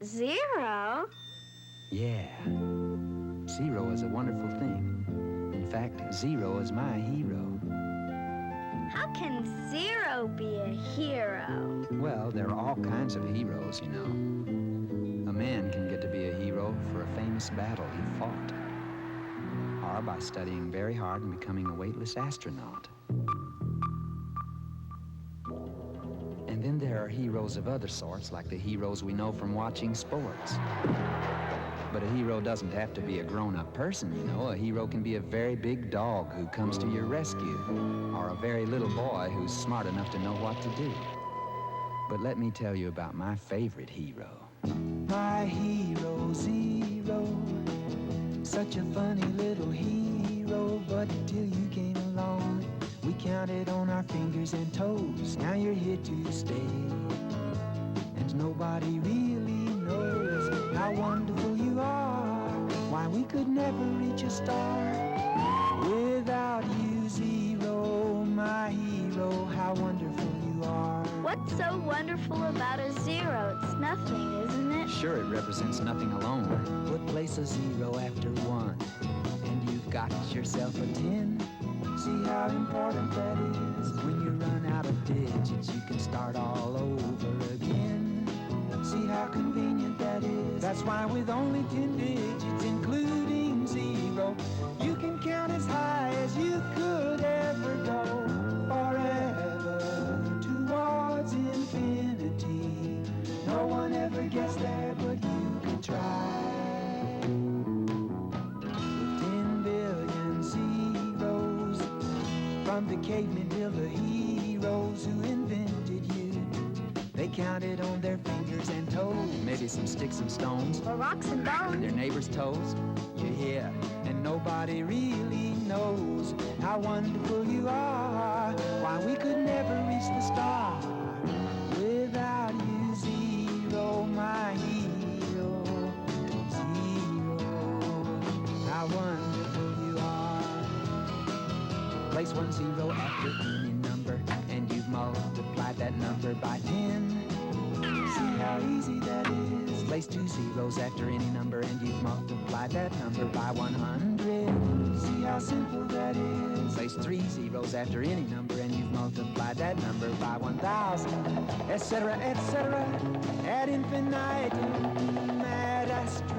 Zero? Yeah. Zero is a wonderful thing. In fact, Zero is my hero. How can Zero be a hero? Well, there are all kinds of heroes, you know. A man can get to be a hero for a famous battle he fought, or by studying very hard and becoming a weightless astronaut. And then there are heroes of other sorts, like the heroes we know from watching sports. But a hero doesn't have to be a grown-up person, you know. A hero can be a very big dog who comes to your rescue, or a very little boy who's smart enough to know what to do. But let me tell you about my favorite hero. My hero, Zero. Such a funny little hero, but till you came along, we counted on our fingers and toes. Now you're here to stay, and nobody really knows how wonderful you are. Why we could never reach a star without you, Zero, my hero. How wonderful you are. What's so wonderful about a zero? It's nothing, isn't it? Sure, it represents nothing alone. But place a zero after one, and you've got yourself a 10. See how important that is. When you run out of digits, you can start all over again. See how convenient that is. That's why with only 10 digits, including zero, you can count as high as you could ever go. Forever towards infinity. No one ever gets there, but you could try. With 10 billion zeros, from the cavemen till the heroes who invented you, they counted on their fingers and toes. Maybe some sticks and stones, Or rocks and bones. their neighbors' toes. You're here, and nobody really knows how wonderful you are. Why we could never reach the star without you, Zero, my hero. Zero, how wonderful you are. Place 1 0 after any number, and you've multiplied that number by 10. See how easy that is. Place 2 zeros after any number, and you've multiplied that number by 100. See how simple that is. Place 3 zeros after any number, and you've multiplied that number by 1,000, etc., etc., ad infinitum, ad astra.